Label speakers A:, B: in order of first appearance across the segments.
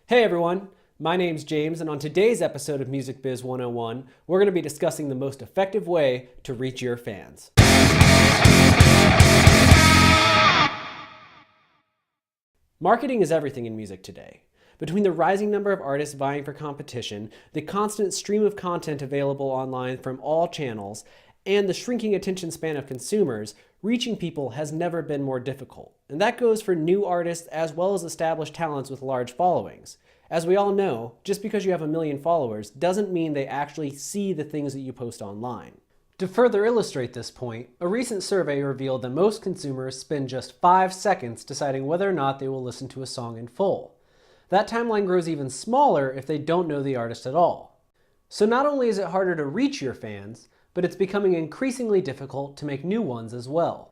A: Hey everyone, my name's James, and on today's episode of MusicBiz 101, we're going to be discussing the most effective way to reach your fans. Marketing is everything in music today. Between the rising number of artists vying for competition, the constant stream of content available online from all channels, and the shrinking attention span of consumers, reaching people has never been more difficult. And that goes for new artists as well as established talents with large followings. As we all know, just because you have 1 million followers doesn't mean they actually see the things that you post online. To further illustrate this point, a recent survey revealed that most consumers spend just 5 seconds deciding whether or not they will listen to a song in full. That timeline grows even smaller if they don't know the artist at all. So not only is it harder to reach your fans, but it's becoming increasingly difficult to make new ones as well.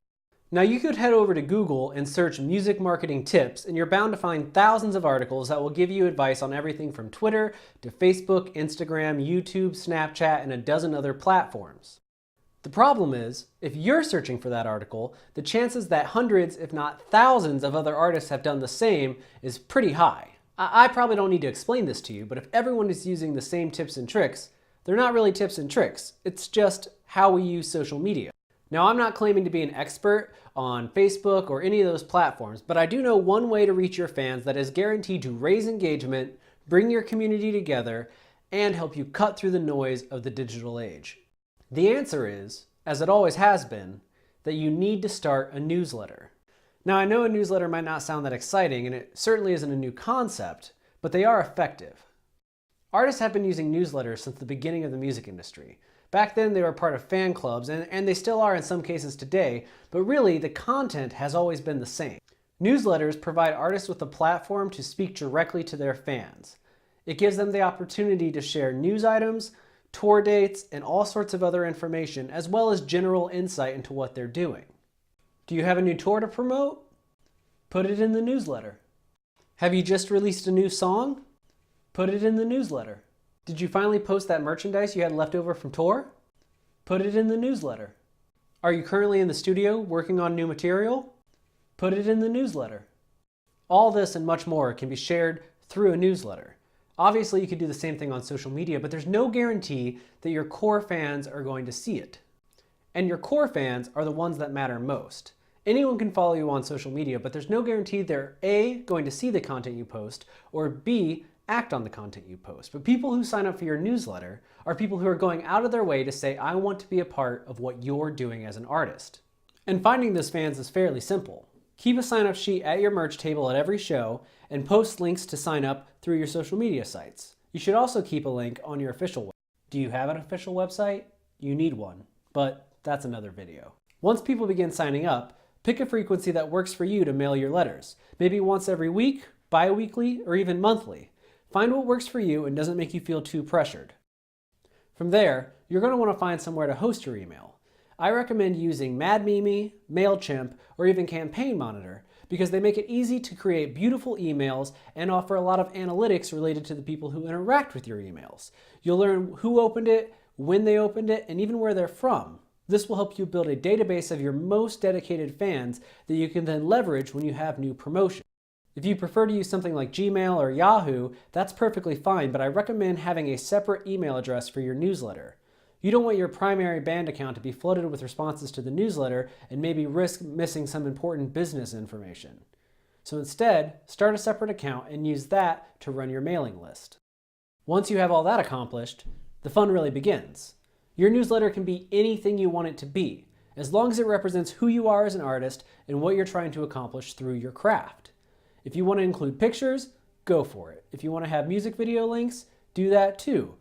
A: Now you could head over to Google and search music marketing tips, and you're bound to find thousands of articles that will give you advice on everything from Twitter to Facebook, Instagram, YouTube, Snapchat, and a dozen other platforms. The problem is, if you're searching for that article, the chances that hundreds, if not thousands, of other artists have done the same is pretty high. I probably don't need to explain this to you, but if everyone is using the same tips and tricks, they're not really tips and tricks. It's just how we use social media. Now, I'm not claiming to be an expert on Facebook or any of those platforms, but I do know one way to reach your fans that is guaranteed to raise engagement, bring your community together, and help you cut through the noise of the digital age. The answer is, as it always has been, that you need to start a newsletter. Now, I know a newsletter might not sound that exciting, and it certainly isn't a new concept, but they are effective. Artists have been using newsletters since the beginning of the music industry. Back then, they were part of fan clubs, and they still are in some cases today, but really, the content has always been the same. Newsletters provide artists with a platform to speak directly to their fans. It gives them the opportunity to share news items, tour dates, and all sorts of other information, as well as general insight into what they're doing. Do you have a new tour to promote? Put it in the newsletter. Have you just released a new song? Put it in the newsletter. Did you finally post that merchandise you had left over from tour? Put it in the newsletter. Are you currently in the studio working on new material? Put it in the newsletter. All this and much more can be shared through a newsletter. Obviously, you could do the same thing on social media, but there's no guarantee that your core fans are going to see it. And your core fans are the ones that matter most. Anyone can follow you on social media, but there's no guarantee they're A, going to see the content you post, or B, act on the content you post. But people who sign up for your newsletter are people who are going out of their way to say, I want to be a part of what you're doing as an artist. And finding those fans is fairly simple. Keep a sign-up sheet at your merch table at every show and post links to sign up through your social media sites. You should also keep a link on your official website. Do you have an official website? You need one, but that's another video. Once people begin signing up, pick a frequency that works for you to mail your letters. Maybe once every week, bi-weekly, or even monthly. Find what works for you and doesn't make you feel too pressured. From there, you're going to want to find somewhere to host your email. I recommend using MadMimi, MailChimp, or even Campaign Monitor because they make it easy to create beautiful emails and offer a lot of analytics related to the people who interact with your emails. You'll learn who opened it, when they opened it, and even where they're from. This will help you build a database of your most dedicated fans that you can then leverage when you have new promotions. If you prefer to use something like Gmail or Yahoo, that's perfectly fine, but I recommend having a separate email address for your newsletter. You don't want your primary band account to be flooded with responses to the newsletter and maybe risk missing some important business information. So instead, start a separate account and use that to run your mailing list. Once you have all that accomplished, the fun really begins. Your newsletter can be anything you want it to be, as long as it represents who you are as an artist and what you're trying to accomplish through your craft. If you want to include pictures, go for it. If you want to have music video links, do that too.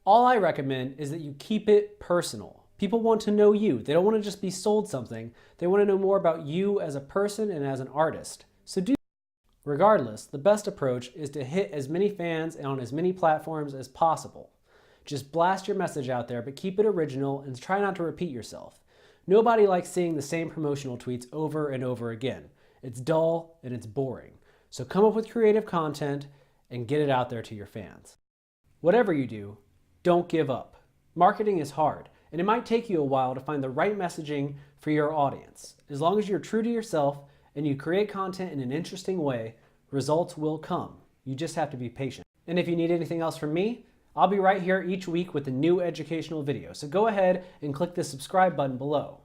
A: All I recommend is that you keep it personal. People want to know you. They don't want to just be sold something. They want to know more about you as a person and as an artist. So do. Regardless, the best approach is to hit as many fans and on as many platforms as possible. Just blast your message out there, but keep it original and try not to repeat yourself. Nobody likes seeing the same promotional tweets over and over again. It's dull and it's boring. So come up with creative content and get it out there to your fans. Whatever you do, don't give up. Marketing is hard, and it might take you a while to find the right messaging for your audience. As long as you're true to yourself and you create content in an interesting way, results will come. You just have to be patient. And if you need anything else from me, I'll be right here each week with a new educational video. So go ahead and click the subscribe button below.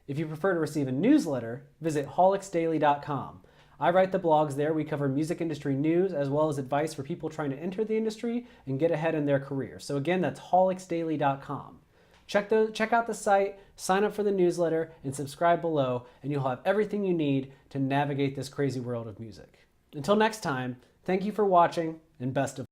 A: If you prefer to receive a newsletter, visit holixdaily.com. I write the blogs there. We cover music industry news as well as advice for people trying to enter the industry and get ahead in their career. So again, that's holixdaily.com. Check out the site, sign up for the newsletter, and subscribe below, and you'll have everything you need to navigate this crazy world of music. Until next time, thank you for watching, and best of luck.